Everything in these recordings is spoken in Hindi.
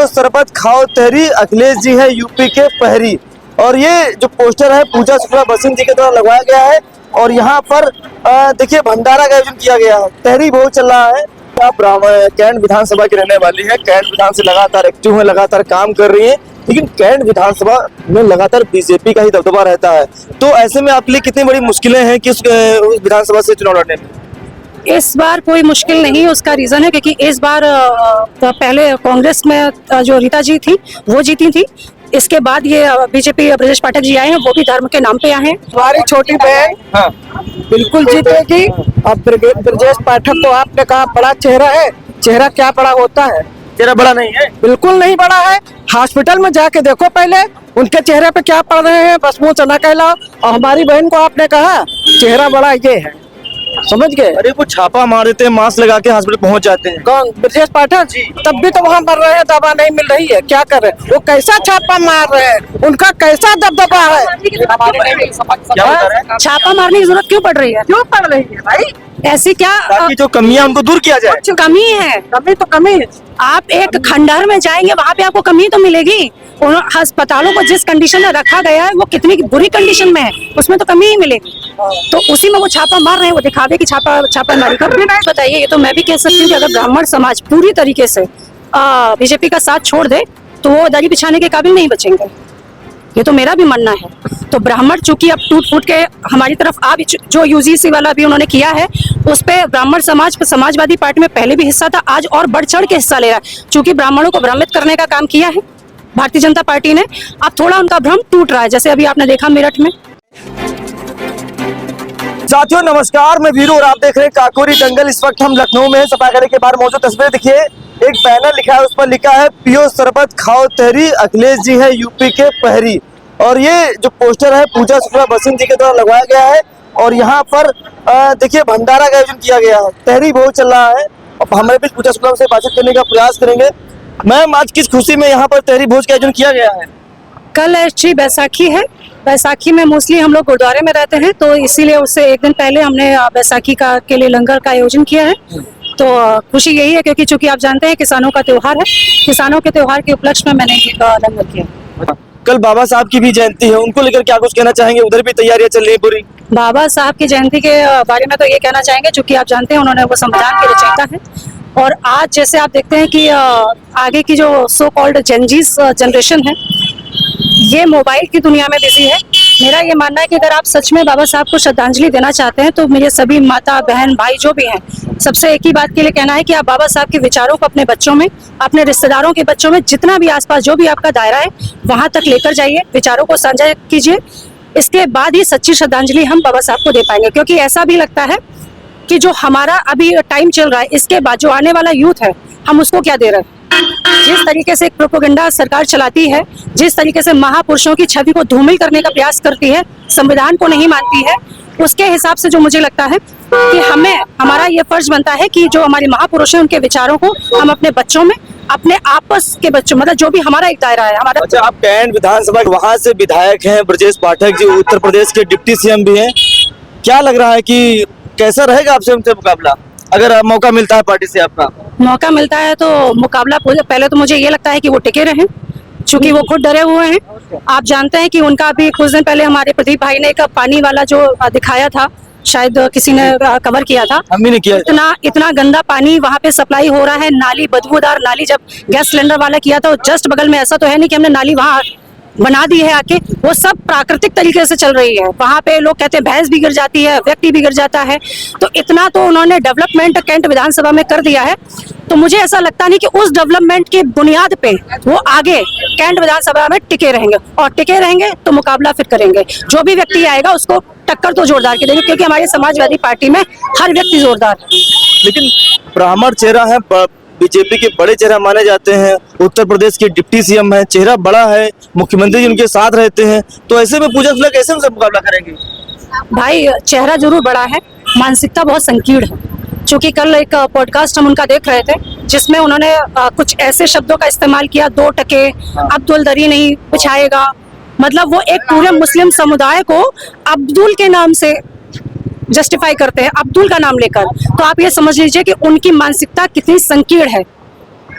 पियो शरबत खाओ तहरी, अखिलेश जी है यूपी के पहरी। और ये जो पोस्टर है पूजा शुक्ला बसंत जी के द्वारा लगवाया गया है और यहाँ पर देखिए भंडारा का आयोजन किया गया है। तहरी बहुत चल रहा है। आप कैंट विधानसभा की रहने वाली है, कैंट विधान से लगातार एक्टिव है, लगातार काम कर रही है, लेकिन कैंट विधानसभा में लगातार बीजेपी का ही दबदबा रहता है। तो ऐसे में आपके लिए कितनी बड़ी मुश्किलें हैं कि उस विधानसभा से चुनाव लड़ने में? इस बार कोई मुश्किल नहीं, उसका रीजन है क्योंकि इस बार पहले कांग्रेस में जो रीता जी थी वो जीती थी। इसके बाद ये बीजेपी ब्रजेश पाठक जी आए हैं, वो भी धर्म के नाम पे आए हैं। हमारी छोटी बहन बिल्कुल जीतेगी। अब ब्रजेश पाठक तो आपने कहा बड़ा चेहरा है, चेहरा क्या बड़ा होता है? चेहरा बड़ा नहीं है, बिल्कुल नहीं बड़ा है। हॉस्पिटल में जाके देखो पहले उनके चेहरे पे क्या पड़ रहे हैं, बस मुंह चना कहलाओ। और हमारी बहन को आपने कहा चेहरा बड़ा ये है, समझ गए? अरे वो छापा मार देते हैं, मास्क लगा के हॉस्पिटल पहुंच जाते हैं। कौन? ब्रजेश पाठक जी। तब भी तो वहाँ मर रहे हैं, दवा नहीं मिल रही है, क्या कर रहे हैं? वो कैसा छापा मार रहे हैं, उनका कैसा दबदबा है? क्या बता रहे हैं? छापा मारने की जरूरत क्यों पड़ रही है? क्यों पड़ रही है भाई? ऐसी क्या ताकि जो कमियां उनको दूर किया जाए। कुछ कमी है? कमी तो कमी है। आप एक खंडहर में जाएंगे, वहाँ पे आपको कमी तो मिलेगी। उन अस्पतालों को जिस कंडीशन में रखा गया है वो कितनी बुरी कंडीशन में है, उसमें तो कमी ही मिलेगी। तो उसी में वो छापा मार रहे हैं, वो दिखावे की छापा मारी। बताइए, ये तो मैं भी कह सकती हूँ कि अगर ब्राह्मण समाज पूरी तरीके से बीजेपी का साथ छोड़ दे तो वो दरी बिछाने के काबिल नहीं बचेंगे। ये तो मेरा भी मानना है। तो ब्राह्मण चूंकि अब टूट फूट के हमारी तरफ आ भी, जो यूजीसी वाला भी उन्होंने किया है उस पे ब्राह्मण समाज समाजवादी पार्टी में पहले भी हिस्सा था, आज और बढ़ चढ़ के हिस्सा ले रहा है। चूंकि ब्राह्मणों को भ्रमित करने का काम किया है भारतीय जनता पार्टी ने, अब थोड़ा उनका भ्रम टूट रहा है, जैसे अभी आपने देखा मेरठ में। साथियों नमस्कार, मैं वीरू और आप देख रहे हैं काकोरी दंगल। इस वक्त हम लखनऊ में सभागार के बाहर मौजूद। तस्वीर देखिए, एक बैनर लिखा है, उस पर लिखा है पियो शरबत खाओ तहरी, अखिलेश जी है यूपी के पहरी। और ये जो पोस्टर है पूजा शुक्ला बसंत जी के द्वारा लगवाया गया है और यहाँ पर देखिए भंडारा का आयोजन किया गया है। तहरी बहुत चल रहा है और हमारे बीच पूजा शुक्ला से बातचीत करने का प्रयास करेंगे। मैम, आज किस खुशी में यहाँ पर तहरी भोज का आयोजन किया गया है? कल एक्चुअली बैसाखी है। बैसाखी में मोस्टली हम लोग गुरुद्वारे में रहते हैं, तो इसीलिए उससे एक दिन पहले हमने बैसाखी का के लिए लंगर का आयोजन किया है। तो खुशी यही है क्योंकि चूंकि आप जानते हैं किसानों का त्योहार है, किसानों के त्योहार के उपलक्ष्य में मैंने ये लंगर किया। कल बाबा साहब की भी जयंती है, उनको लेकर क्या कुछ कहना चाहेंगे? उधर भी तैयारियां चल रही है पूरी। बाबा साहब की जयंती के बारे में तो ये कहना चाहेंगे, चूंकि आप जानते हैं उन्होंने वो संविधान के रचयिता है। और आज जैसे आप देखते हैं कि आगे की जो सो कॉल्ड जेनजीस जनरेशन है ये मोबाइल की दुनिया में बिजी है। मेरा ये मानना है कि अगर आप सच में बाबा साहब को श्रद्धांजलि देना चाहते हैं तो मेरे सभी माता बहन भाई जो भी हैं, सबसे एक ही बात के लिए कहना है कि आप बाबा साहब के विचारों को अपने बच्चों में, अपने रिश्तेदारों के बच्चों में, जितना भी आसपास जो भी आपका दायरा है वहां तक लेकर जाइए, विचारों को साझा कीजिए। इसके बाद ही सच्ची श्रद्धांजलि हम बाबा साहब को दे पाएंगे। क्योंकि ऐसा भी लगता है कि जो हमारा अभी टाइम चल रहा है, इसके बाद जो आने वाला यूथ है हम उसको क्या दे रहे हैं। जिस तरीके से प्रोपेगेंडा सरकार चलाती है, जिस तरीके से महापुरुषों की छवि को धूमिल करने का प्रयास करती है, संविधान को नहीं मानती है, उसके हिसाब से जो मुझे लगता है कि हमारा ये फर्ज बनता है कि जो हमारे महापुरुष हैं उनके विचारों को हम अपने बच्चों में, अपने आपस के बच्चों, मतलब जो भी हमारा एक दायरा है हमारा। अच्छा, आप कैंट विधानसभा वहाँ से विधायक हैं, ब्रजेश पाठक जी उत्तर प्रदेश के डिप्टी सीएम भी हैं। क्या लग रहा है कि कैसा रहेगा आपसे उनसे मुकाबला, अगर मौका मिलता है पार्टी से? आपका मौका मिलता है तो मुकाबला पहले तो मुझे ये लगता है कि वो टिके रहें, चूंकि वो खुद डरे हुए हैं। आप जानते हैं कि उनका अभी कुछ दिन पहले हमारे प्रदीप भाई ने एक पानी वाला जो दिखाया था, शायद किसी ने कवर किया था, हम भी नहीं किया। इतना गंदा पानी वहाँ पे सप्लाई हो रहा है, नाली बदबूदार नाली। जब गैस सिलेंडर वाला किया था जस्ट बगल में, ऐसा तो है नहीं कि हमने नाली वहाँ बना दी है आके, वो सब प्राकृतिक तरीके से चल रही है। वहाँ पे लोग कहते हैं भैंस भी गिर जाती है, व्यक्ति भी गिर जाता है। तो इतना तो उन्होंने डेवलपमेंट कैंट विधानसभा में कर दिया है। तो मुझे ऐसा लगता नहीं कि उस डेवलपमेंट की बुनियाद पे वो आगे कैंट विधानसभा में टिके रहेंगे, और टिके रहेंगे तो मुकाबला फिर करेंगे। जो भी व्यक्ति आएगा उसको टक्कर तो जोरदार की देंगे, क्योंकि हमारी समाजवादी पार्टी में हर व्यक्ति जोरदार है। लेकिन ब्राह्मण चेहरा है, बीजेपी के बड़े चेहरा माने जाते हैं, उत्तर प्रदेश के डिप्टी सीएम है, चेहरा बड़ा है, मुख्यमंत्री जी उनके साथ रहते हैं, तो ऐसे में पूजा शुक्ला कैसे उनसे मुकाबला करेंगे? भाई चेहरा जरूर बड़ा है, मानसिकता बहुत संकीर्ण है। चूंकि कल एक पॉडकास्ट हम उनका देख रहे थे जिसमें उन्होंने कुछ ऐसे शब्दों का इस्तेमाल किया, 2 टके अब्दुल दरी नहीं बिछाएगा, मतलब वो एक पूरे मुस्लिम समुदाय को अब्दुल के नाम से जस्टिफाई करते हैं, अब्दुल का नाम लेकर। तो आप ये समझ लीजिए कि उनकी मानसिकता कितनी संकीर्ण है।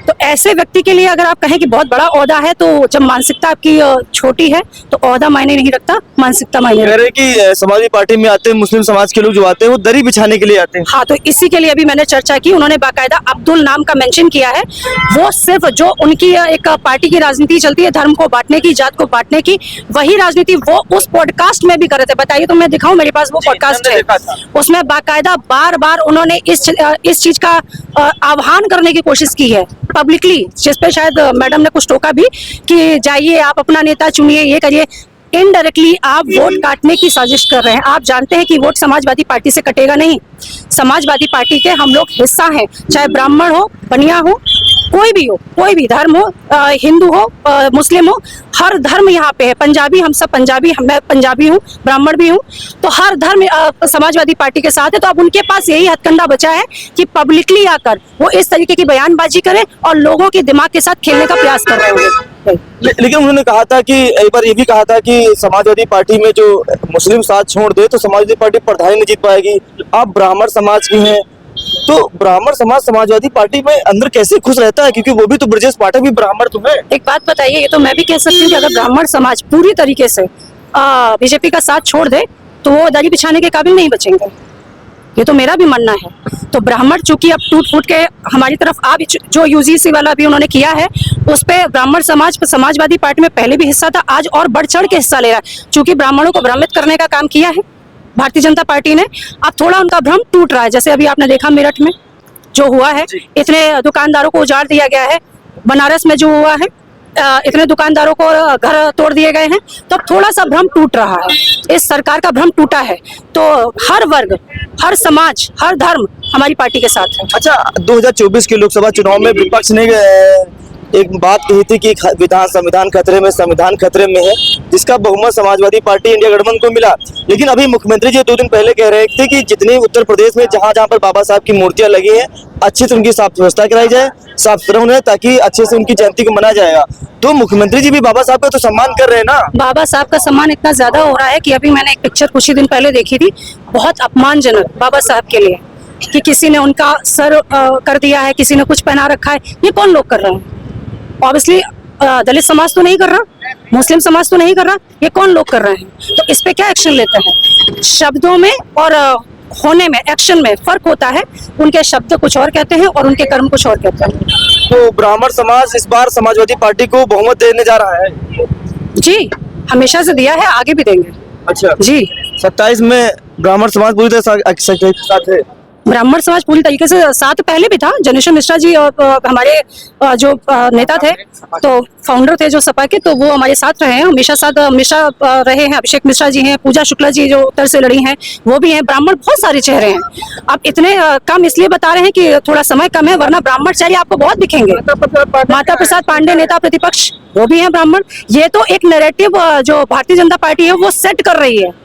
तो ऐसे व्यक्ति के लिए अगर आप कहें कि बहुत बड़ा ओहदा है, तो जब मानसिकता आपकी छोटी है तो ओहदा मायने नहीं रखता, मानसिकता मायने कह रखता। रहे हैं कि समाजवादी पार्टी में आते हैं मुस्लिम समाज के लोग जो आते हैं वो दरी बिछाने के लिए आते हैं। हाँ, तो इसी के लिए अभी मैंने चर्चा की, उन्होंने बाकायदा अब्दुल नाम का मेंशन किया है। वो सिर्फ जो उनकी एक पार्टी की राजनीति चलती है, धर्म को बांटने की, जात को बांटने की, वही राजनीति वो उस पॉडकास्ट में भी कर रहे थे। बताइए तो मैं दिखाऊं, मेरे पास वो पॉडकास्ट हमने है, देखा था। उसमें बाकायदा बार बार उन्होंने इस चीज का आह्वान करने की कोशिश की है पब्लिकली, जिस पे शायद मैडम ने कुछ टोका भी कि जाइए आप अपना नेता चुनिए, ये करिए। इनडायरेक्टली आप वोट काटने की साजिश कर रहे हैं। आप जानते हैं कि वोट समाजवादी पार्टी से कटेगा नहीं। समाजवादी पार्टी के हम लोग हिस्सा हैं, चाहे ब्राह्मण हो, बनिया हो, कोई भी धर्म हो, हिंदू हो, मुस्लिम हो, हर धर्म यहाँ पे है। पंजाबी, हम सब पंजाबी, मैं पंजाबी हूँ, ब्राह्मण भी हूँ, तो हर धर्म समाजवादी पार्टी के साथ है। तो अब उनके पास यही हथकंडा बचा है कि पब्लिकली आकर वो इस तरीके की बयानबाजी करें और लोगों के दिमाग के साथ खेलने का प्रयास कर रहे होंगे। लेकिन उन्होंने कहा था कि एक बार ये भी कहा था कि समाजवादी पार्टी में जो मुस्लिम साथ छोड़ दे तो समाजवादी पार्टी प्रधानी नहीं जीत पाएगी। आप ब्राह्मण समाज की हैं, तो ब्राह्मण समाज समाजवादी पार्टी में अंदर कैसे खुश रहता है, क्योंकि वो भी तो ब्रजेश पाठक भी ब्राह्मण तो है। एक बात बताइए, ये तो मैं भी कह सकती हूँ कि अगर ब्राह्मण समाज पूरी तरीके से बीजेपी का साथ छोड़ दे तो वो दरी बिछाने के काबिल नहीं बचेंगे, ये तो मेरा भी मानना है। तो ब्राह्मण चूंकि अब टूट फूट के हमारी तरफ आ भी, जो यूजीसी वाला भी उन्होंने किया है, उस पे ब्राह्मण समाज समाजवादी पार्टी में पहले भी हिस्सा था, आज और बढ़ चढ़ के हिस्सा ले रहा है। चूंकि ब्राह्मणों को भ्रमित करने का काम किया है भारतीय जनता पार्टी ने, अब थोड़ा उनका भ्रम टूट रहा है। जैसे अभी आपने देखा मेरठ में जो हुआ है, इतने दुकानदारों को उजाड़ दिया गया है। बनारस में जो हुआ है, इतने दुकानदारों को घर तोड़ दिए गए हैं। तो अब थोड़ा सा भ्रम टूट रहा है, इस सरकार का भ्रम टूटा है। तो हर वर्ग, हर समाज, हर धर्म हमारी पार्टी के साथ है। अच्छा, 2024 के लोकसभा चुनाव में विपक्ष ने एक बात कही थी कि संविधान खतरे में है, जिसका बहुमत समाजवादी पार्टी इंडिया गठबंधन को मिला। लेकिन अभी मुख्यमंत्री जी 2 दिन पहले कह रहे थे कि जितने उत्तर प्रदेश में जहां जहां पर बाबा साहब की मूर्तियां लगी हैं, अच्छे से उनकी साफ व्यवस्था कराई जाए, साफ सुथरा होने, ताकि अच्छे से उनकी जयंती को मनाया जाएगा। तो मुख्यमंत्री जी भी बाबा साहब का तो सम्मान कर रहे हैं ना। बाबा साहब का सम्मान इतना ज्यादा हो रहा है कि अभी मैंने एक पिक्चर कुछ ही दिन पहले देखी थी, बहुत अपमानजनक बाबा साहब के लिए, कि किसी ने उनका सर कर दिया है, किसी ने कुछ पहना रखा है। ये कौन लोग कर रहे हैं? ऑब्वियसली दलित समाज तो नहीं कर रहा, मुस्लिम समाज तो नहीं कर रहा, ये कौन लोग कर रहे हैं? तो इस पे क्या एक्शन लेते हैं? शब्दों में और होने में, एक्शन में फर्क होता है। उनके शब्द कुछ और कहते हैं और उनके कर्म कुछ और कहते हैं। तो ब्राह्मण समाज इस बार समाजवादी पार्टी को बहुमत देने जा रहा है। जी, हमेशा से दिया है, आगे भी देंगे। अच्छा जी, 27 में ब्राह्मण समाज पूरी तरह साथ है। ब्राह्मण समाज पूरी तरीके से साथ पहले भी था। जनेश्वर मिश्रा जी हमारे जो नेता थे, तो फाउंडर थे जो सपा के, तो वो हमारे साथ रहे हैं, हमेशा साथ मिश्रा रहे हैं। अभिषेक मिश्रा जी हैं, पूजा शुक्ला जी जो उत्तर से लड़ी हैं, वो भी हैं। ब्राह्मण बहुत सारे चेहरे हैं। अब इतने कम इसलिए बता रहे हैं कि थोड़ा समय कम है, वरना ब्राह्मण चेहरे आपको बहुत दिखेंगे। माता प्रसाद पांडे नेता प्रतिपक्ष, वो भी हैं ब्राह्मण। ये तो एक नैरेटिव जो भारतीय जनता पार्टी है वो सेट कर रही है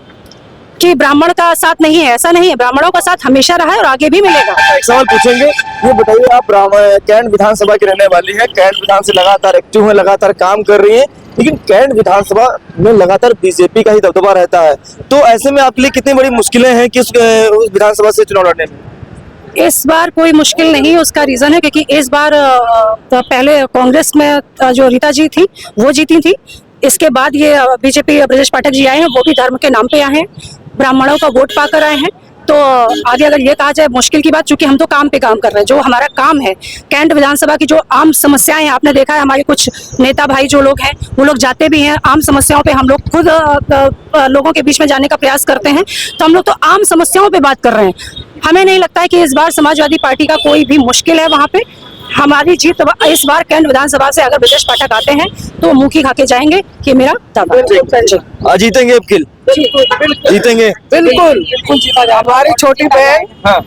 कि ब्राह्मण का साथ नहीं है। ऐसा नहीं है, ब्राह्मणों का साथ हमेशा रहा है और आगे भी मिलेगा। एक सवाल पूछेंगे, ये बताइए, आप कैंट विधानसभा की रहने वाली है, कैंट विधान से लगातार एक्टिव है, लगातार काम कर रही है, लेकिन कैंट विधानसभा में लगातार बीजेपी का ही दबदबा रहता है। तो ऐसे में आपके लिए कितनी बड़ी मुश्किलें हैं कि उस विधानसभा से चुनाव लड़ने में? इस बार कोई मुश्किल नहीं। उसका रीजन है क्योंकि इस बार पहले कांग्रेस में जो रीता जी थी वो जीती थी। इसके बाद ये बीजेपी ब्रजेश पाठक जी आए हैं, वो भी धर्म के नाम पे आए हैं, ब्राह्मणों का वोट पाकर आए हैं। तो आगे अगर ये कहा जाए मुश्किल की बात, चूंकि हम तो काम पे काम कर रहे हैं, जो हमारा काम है कैंट विधानसभा की जो आम समस्याएं हैं, आपने देखा है हमारे कुछ नेता भाई जो लोग हैं वो लोग जाते भी हैं आम समस्याओं पे। हम लोग खुद लोगों के बीच में जाने का प्रयास करते हैं, तो हम लोग तो आम समस्याओं पे बात कर रहे हैं। हमें नहीं लगता है कि इस बार समाजवादी पार्टी का कोई भी मुश्किल है वहाँ पे। हमारी जीत इस बार कैंट विधानसभा से अगर ब्रजेश पाठक आते हैं तो मुंह की खा के जाएंगे कि मेरा दावा। जीतेंगे अबकिल, जीतेंगे बिल्कुल हमारी छोटी बहन हाँ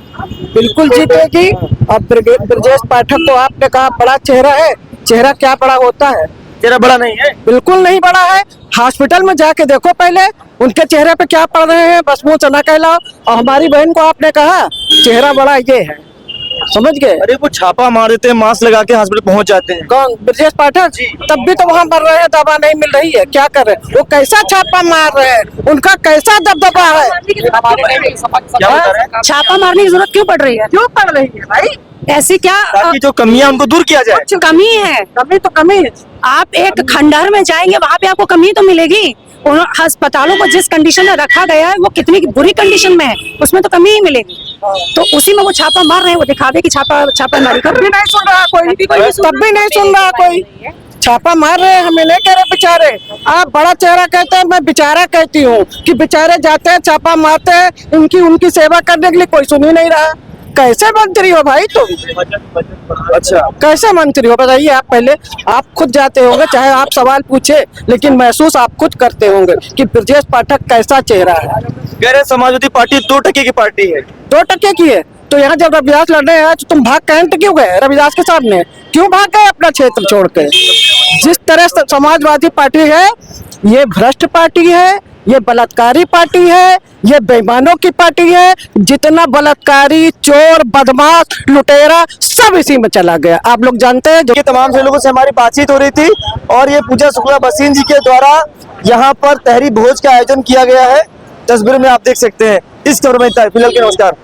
बिल्कुल जीतेगी। अब ब्रजेश पाठक को आपने कहा बड़ा चेहरा है, चेहरा क्या बड़ा होता है? तेरा बड़ा नहीं है, बिल्कुल नहीं बड़ा है। हॉस्पिटल में जाके देखो पहले उनके चेहरे पे क्या पड़ रहे हैं, बस मुंह चना कहलाओ। और हमारी बहन को आपने कहा चेहरा बड़ा ये है, समझ गए? अरे वो छापा मार देते हैं, मास्क लगा के हॉस्पिटल पहुंच जाते हैं। कौन? ब्रजेश पाठक जी। तब भी तो वहाँ मर रहे हैं, दवा नहीं मिल रही है, क्या कर रहे हैं? वो कैसा छापा मार रहे हैं, उनका कैसा दबदबा है? क्या बता रहे हैं? छापा मारने की जरूरत क्यों पड़ रही है? क्यों पड़ रही है भाई? ऐसी क्या ताकि जो कमियां उनको दूर किया जाए। कुछ कमी है? कमी तो कमी है। आप एक खंडहर में जाएंगे, वहां पे आपको कमी तो मिलेगी। उन अस्पतालों को जिस कंडीशन में रखा गया है वो कितनी बुरी कंडीशन में है, उसमें तो कमी ही मिलेगी। तो उसी में वो छापा मार रहे हैं, वो दिखावे कि छापामारी कर। तब भी नहीं सुन रहा कोई, तब भी नहीं सुन रहा कोई। छापा मार रहे हैं, हमें नहीं कह रहे बेचारे। आप बड़ा चेहरा कहते हैं, मैं बेचारा कहती हूँ कि बेचारे जाते हैं छापा मारते हैं, उनकी सेवा करने के लिए कोई सुन ही नहीं रहा। कैसे मंत्री हो भाई तुम? अच्छा, कैसे मंत्री हो बताइए? आप पहले आप खुद जाते होंगे, चाहे आप सवाल पूछे, लेकिन महसूस आप खुद करते होंगे कि ब्रजेश पाठक कैसा चेहरा है। कह रहे समाजवादी पार्टी 2% की पार्टी है। 2% की है तो यहाँ जब रविदास लड़ रहे हैं तो तुम भाग कैंट क्यों गए? रविदास के सामने क्यों भाग गए अपना क्षेत्र छोड़ के? जिस तरह से समाजवादी पार्टी है, ये भ्रष्ट पार्टी है, ये बलात्कारी पार्टी है, ये बेईमानों की पार्टी है। जितना बलात्कारी, चोर, बदमाश, लुटेरा सब इसी में चला गया। आप लोग जानते हैं। ये तमाम से लोगों से हमारी बातचीत हो रही थी और ये पूजा शुक्ला बसीन जी के द्वारा यहाँ पर तहरी भोज का आयोजन किया गया है। तस्वीर में आप देख सकते हैं। इस खबर में इतना ही। फिलहाल के नमस्कार।